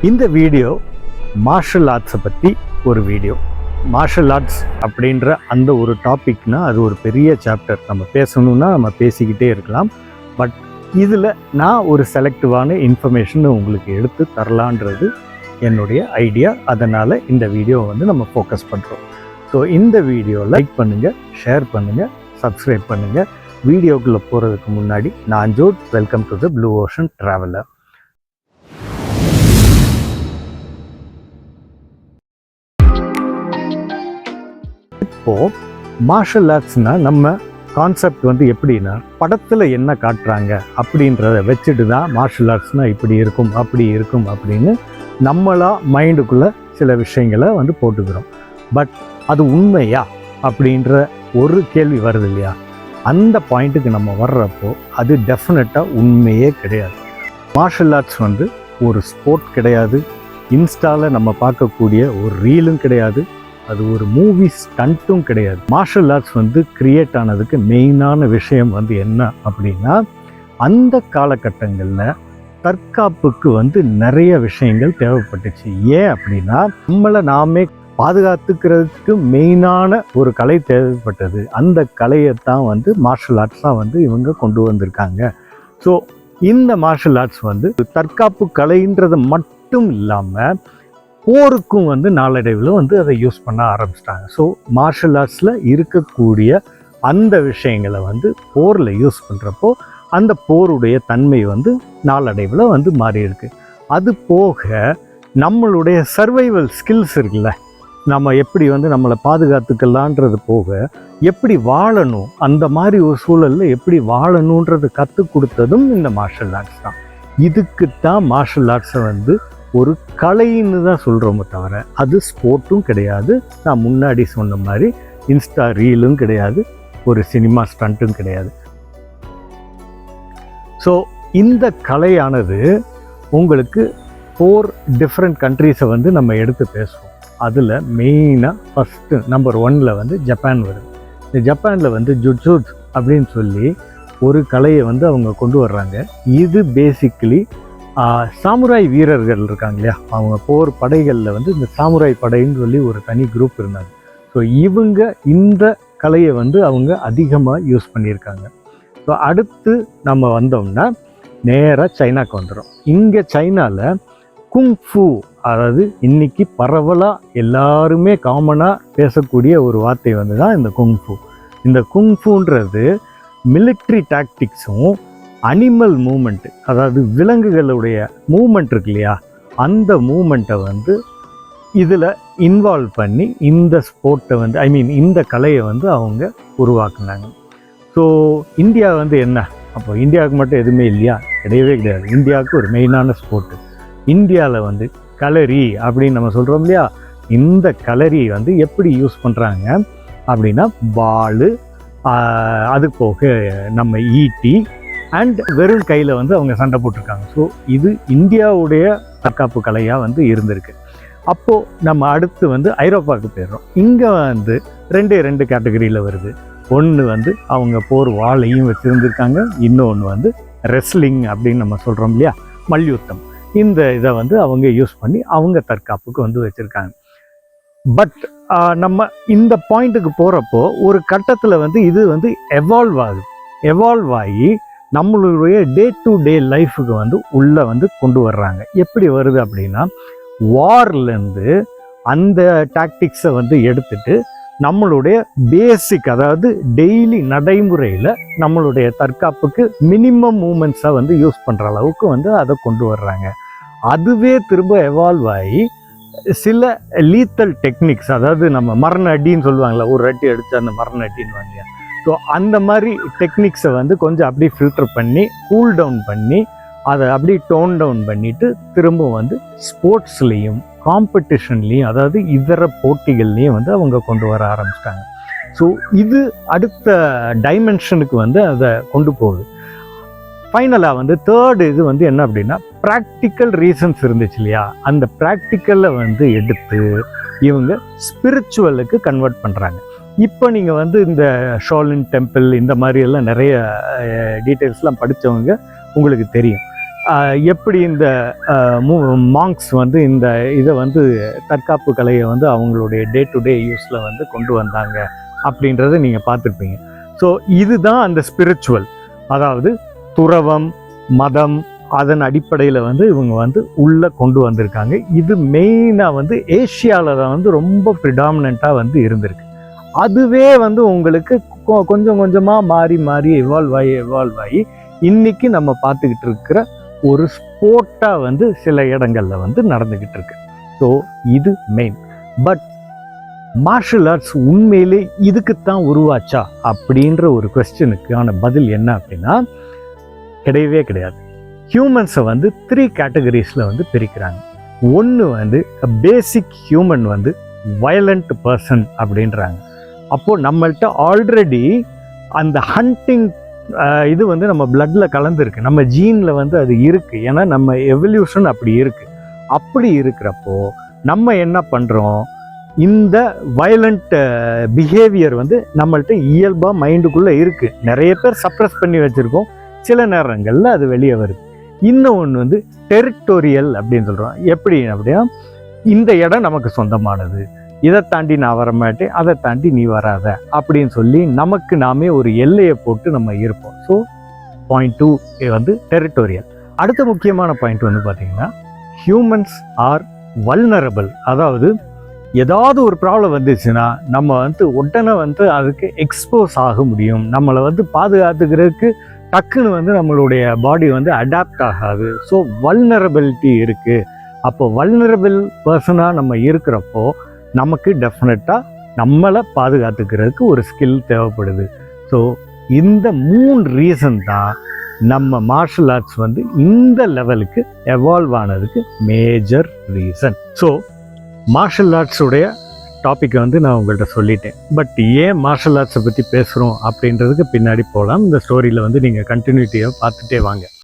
இந்த video marshal ஆர்ட்ஸை பற்றி ஒரு வீடியோ. மார்ஷல் ஆர்ட்ஸ் அப்படின்ற அந்த ஒரு டாபிக்னா அது ஒரு பெரிய சாப்டர். நம்ம பேசணுன்னா நம்ம பேசிக்கிட்டே இருக்கலாம். பட் இதில் நான் ஒரு செலக்டிவான இன்ஃபர்மேஷன் உங்களுக்கு எடுத்து தரலான்றது என்னுடைய ஐடியா. அதனால் இந்த வீடியோவை வந்து நம்ம ஃபோக்கஸ் பண்ணுறோம். ஸோ இந்த வீடியோ லைக் பண்ணுங்கள், ஷேர் பண்ணுங்கள், சப்ஸ்கிரைப் பண்ணுங்கள். வீடியோக்குள்ளே போகிறதுக்கு முன்னாடி நான் Zord. Welcome to the blue ocean traveller. இப்போது மார்ஷல் ஆர்ட்ஸ்னால் நம்ம கான்செப்ட் வந்து எப்படின்னா, படத்தில் என்ன காட்டுறாங்க அப்படின்றத வச்சுட்டு தான் மார்ஷல் ஆர்ட்ஸ்னால் இப்படி இருக்கும் அப்படி இருக்கும் அப்படின்னு நம்மளாக மைண்டுக்குள்ளே சில விஷயங்களை வந்து போட்டுக்கிறோம். பட் அது உண்மையா அப்படின்ற ஒரு கேள்வி வருது இல்லையா? அந்த பாயிண்ட்டுக்கு நம்ம வர்றப்போ அது டெஃபினட்டாக உண்மையே கிடையாது. மார்ஷல் ஆர்ட்ஸ் வந்து ஒரு ஸ்போர்ட் கிடையாது. இன்ஸ்டாவில் நம்ம பார்க்கக்கூடிய ஒரு ரீலும் கிடையாது. அது ஒரு மூவி ஸ்டண்ட்டும் கிடையாது. மார்ஷல் ஆர்ட்ஸ் வந்து கிரியேட் ஆனதுக்கு மெயினான விஷயம் வந்து என்ன அப்படின்னா, அந்த காலகட்டங்களில் தற்காப்புக்கு வந்து நிறைய விஷயங்கள் தேவைப்பட்டுச்சு. ஏன் அப்படின்னா, நம்மளை நாமே பாதுகாத்துக்கிறதுக்கு மெயினான ஒரு கலை தேவைப்பட்டது. அந்த கலையைத்தான் வந்து மார்ஷல் ஆர்ட்ஸாக வந்து இவங்க கொண்டு வந்திருக்காங்க. ஸோ இந்த மார்ஷல் ஆர்ட்ஸ் வந்து தற்காப்பு கலைன்றது மட்டும் இல்லாமல் போருக்கும் வந்து நாளடைவில் வந்து அதை யூஸ் பண்ண ஆரம்பிச்சிட்டாங்க. ஸோ மார்ஷல் ஆர்ட்ஸில் இருக்கக்கூடிய அந்த விஷயங்களை வந்து போரில் யூஸ் பண்ணுறப்போ அந்த போருடைய தன்மை வந்து நாளடைவில் வந்து மாறி இருக்கு. அது போக நம்மளுடைய சர்வைவல் ஸ்கில்ஸ் இருக்குல்ல, நம்ம எப்படி வந்து நம்மளை பாதுகாத்துக்கலான்றது போக எப்படி வாழணும், அந்த மாதிரி ஒரு சூழலில் எப்படி வாழணுன்றது கற்றுக் கொடுத்ததும் இந்த மார்ஷல் ஆர்ட்ஸ் தான். இதுக்குத்தான் மார்ஷல் ஆர்ட்ஸை வந்து ஒரு கலைன்னு தான் சொல்கிறோமே தவிர அது ஸ்போர்ட்டும் கிடையாது. நான் முன்னாடி சொன்ன மாதிரி இன்ஸ்டா ரீலும் கிடையாது, ஒரு சினிமா ஸ்டண்ட்டும் கிடையாது. ஸோ இந்த கலையானது உங்களுக்கு 4 டிஃப்ரெண்ட் கண்ட்ரீஸை வந்து நம்ம எடுத்து பேசுவோம். அதில் மெயினாக ஃபஸ்ட்டு நம்பர் 1 வந்து ஜப்பான் வருது. இந்த ஜப்பானில் வந்து ஜுட்ஸு அப்படின்னு சொல்லி ஒரு கலையை வந்து அவங்க கொண்டு வர்றாங்க. இது பேசிக்கலி சாமுராய் வீரர்கள் இருக்காங்க இல்லையா, அவங்க போர் படைகளில் வந்து இந்த சாமுராய் படைன்னு சொல்லி ஒரு தனி குரூப் இருந்தாங்க. ஸோ இவங்க இந்த கலையை வந்து அவங்க அதிகமாக யூஸ் பண்ணியிருக்காங்க. ஸோ அடுத்து நம்ம வந்தோம்னா நேராக சைனாக்கு வந்துடும். இங்கே சைனாவில் குங்ஃபூ, அதாவது இன்றைக்கி பரவலாக எல்லாருமே காமனாக பேசக்கூடிய ஒரு வார்த்தை வந்து தான் இந்த குங்ஃபூ. இந்த குங்ஃபூன்றது மிலிட்ரி டாக்டிக்ஸும் அனிமல் மூமெண்ட்டு, அதாவது விலங்குகளுடைய மூமெண்ட் இருக்கு இல்லையா, அந்த மூமெண்ட்டை வந்து இதில் இன்வால்வ் பண்ணி இந்த ஸ்போர்ட்டை வந்து இந்த கலையை வந்து அவங்க உருவாக்குனாங்க. ஸோ இந்தியா வந்து என்ன, அப்போ இந்தியாவுக்கு மட்டும் எதுவுமே இல்லையா? கிடையவே கிடையாது. இந்தியாவுக்கு ஒரு மெயினான ஸ்போர்ட்டு. இந்தியாவில் வந்து கலரி அப்படின்னு நம்ம சொல்கிறோம் இல்லையா, இந்த கலரி வந்து எப்படி யூஸ் பண்ணுறாங்க அப்படின்னா, பாலு, அது போக நம்ம ஈட்டி அண்ட் வெறும் கையில் வந்து அவங்க சண்டை போட்டிருக்காங்க. ஸோ இது இந்தியாவுடைய தற்காப்பு கலையாக வந்து இருந்திருக்கு. அப்போது நம்ம அடுத்து வந்து ஐரோப்பாவுக்கு போயிடுறோம். இங்கே வந்து ரெண்டு கேட்டகரியில் வருது. ஒன்று வந்து அவங்க போர் வாளையும் வச்சுருந்துருக்காங்க, இன்னொன்று வந்து ரெஸ்லிங் அப்படின்னு நம்ம சொல்கிறோம் இல்லையா, மல்யுத்தம். இந்த இதை வந்து அவங்க யூஸ் பண்ணி அவங்க தற்காப்புக்கு வந்து வச்சுருக்காங்க. பட் நம்ம இந்த பாயிண்ட்டுக்கு போகிறப்போ ஒரு கட்டத்தில் வந்து இது வந்து எவால்வ் ஆகி நம்மளுடைய டே டு டே லைஃபுக்கு வந்து உள்ளே வந்து கொண்டு வர்றாங்க. எப்படி வருது அப்படின்னா, வார்லேருந்து அந்த டாக்டிக்ஸை வந்து எடுத்துட்டு நம்மளுடைய பேசிக், அதாவது டெய்லி நடைமுறையில் நம்மளுடைய தற்காப்புக்கு மினிமம் மூமெண்ட்ஸை வந்து யூஸ் பண்ணுற அளவுக்கு வந்து அதை கொண்டு வர்றாங்க. அதுவே திரும்ப எவால்வ் ஆகி சில லீத்தல் டெக்னிக்ஸ், அதாவது நம்ம மரண அடின்னு சொல்லுவாங்களே, ஒரு அடி அடித்து அந்த மரண அடின்னு வாங்க. ஸோ அந்த மாதிரி டெக்னிக்ஸை வந்து கொஞ்சம் அப்படியே ஃபில்டர் பண்ணி கூல் டவுன் பண்ணி அதை அப்படியே டோன் டவுன் பண்ணிவிட்டு திரும்ப வந்து ஸ்போர்ட்ஸ்லேயும் காம்படிஷன்லேயும், அதாவது இதர போட்டிகள்லேயும் வந்து அவங்க கொண்டு வர ஆரம்பிச்சிட்டாங்க. ஸோ இது அடுத்த டைமென்ஷனுக்கு வந்து அதை கொண்டு போகுது. ஃபைனலாக வந்து தேர்டு இது வந்து என்ன அப்படின்னா, ப்ராக்டிக்கல் ரீசன்ஸ் இருந்துச்சு இல்லையா, அந்த ப்ராக்டிக்கலை வந்து எடுத்து இவங்க ஸ்பிரிச்சுவலுக்கு கன்வெர்ட் பண்ணுறாங்க. இப்போ நீங்கள் வந்து இந்த ஷாலின் டெம்பிள் இந்த மாதிரி எல்லாம் நிறைய டீட்டெயில்ஸ்லாம் படித்தவங்க உங்களுக்கு தெரியும். எப்படி இந்த மாங்க்ஸ் வந்து இந்த இதை வந்து தற்காப்பு கலையை வந்து அவங்களுடைய டே டு டே யூஸில் வந்து கொண்டு வந்தாங்க அப்படின்றத நீங்கள் பார்த்துருப்பீங்க. ஸோ இதுதான் அந்த ஸ்பிரிச்சுவல், அதாவது துறவம், மதம், அதன் அடிப்படையில் வந்து இவங்க வந்து உள்ளே கொண்டு வந்திருக்காங்க. இது மெயினாக வந்து ஏஷியாவில் தான் வந்து ரொம்ப ப்ரிடாமினண்ட்டாக வந்து இருந்திருக்கு. அதுவே வந்து உங்களுக்கு கொஞ்சம் கொஞ்சமாக மாறி மாறி எவால்வ் ஆகி இன்னைக்கு நம்ம பார்த்துக்கிட்டு இருக்கிற ஒரு ஸ்போர்ட்டாக வந்து சில இடங்களில் வந்து நடந்துக்கிட்டு இருக்கு. ஸோ இது மெயின். பட் மார்ஷல் ஆர்ட்ஸ் உண்மையிலே இதுக்குத்தான் உருவாச்சா அப்படின்ற ஒரு கொஸ்டினுக்கான பதில் என்ன அப்படின்னா, கிடையவே கிடையாது. ஹியூமன்ஸை வந்து 3 கேட்டகரிஸில் வந்து பிரிக்கிறாங்க. ஒன்று வந்து பேசிக் ஹியூமன் வந்து வயலண்ட் பர்சன் அப்படின்றாங்க. அப்போது நம்மள்கிட்ட ஆல்ரெடி அந்த ஹண்டிங் இது வந்து நம்ம பிளட்டில் கலந்துருக்கு, நம்ம ஜீனில் வந்து அது இருக்குது. ஏன்னா நம்ம எவல்யூஷன் அப்படி இருக்குது. அப்படி இருக்கிறப்போ நம்ம என்ன பண்ணுறோம், இந்த வயலண்ட் பிஹேவியர் வந்து நம்மள்கிட்ட இயல்பாக மைண்டுக்குள்ளே இருக்குது. நிறைய பேர் சப்ரஸ் பண்ணி வச்சுருக்கோம், சில நேரங்களில் அது வெளியே வருது. இன்னொன்று வந்து டெரிட்டோரியல் அப்படின்னு சொல்கிறோம். எப்படி அப்படின்னா, இந்த இடம் நமக்கு சொந்தமானது, இதை தாண்டி நான் வரமாட்டேன், அதை தாண்டி நீ வராத அப்படின்னு சொல்லி நமக்கு நாமே ஒரு எல்லையை போட்டு நம்ம இருப்போம். ஸோ பாயிண்ட் 2 வந்து டெரிட்டோரியல். அடுத்த முக்கியமான பாயிண்ட் வந்து பார்த்திங்கன்னா, ஹியூமன்ஸ் ஆர் வல்னரபிள். அதாவது ஏதாவது ஒரு ப்ராப்ளம் வந்துச்சுன்னா நம்ம வந்து உடனே வந்து அதுக்கு எக்ஸ்போஸ் ஆக முடியும். நம்மளை வந்து பாதுகாத்துக்கிறதுக்கு டக்குன்னு வந்து நம்மளுடைய பாடி வந்து அடாப்ட் ஆகாது. ஸோ வல்னரபிலிட்டி இருக்குது. அப்போ வல்னரபிள் பர்சனாக நம்ம இருக்கிறப்போ நமக்கு டெஃபினட்டாக நம்மளை பாதுகாத்துக்கிறதுக்கு ஒரு ஸ்கில் தேவைப்படுது. ஸோ இந்த 3 ரீசன் தான் நம்ம மார்ஷல் ஆர்ட்ஸ் வந்து இந்த லெவலுக்கு எவால்வ் ஆனதுக்கு மேஜர் ரீசன். ஸோ மார்ஷல் ஆர்ட்ஸுடைய டாப்பிக்கை வந்து நான் உங்கள்கிட்ட சொல்லிட்டேன். பட் ஏன் மார்ஷல் ஆர்ட்ஸை பற்றி பேசுகிறோம் அப்படின்றதுக்கு பின்னாடி போகலாம். இந்த ஸ்டோரியில் வந்து நீங்கள் கண்டினியூட்டியாக பார்த்துட்டே வாங்க.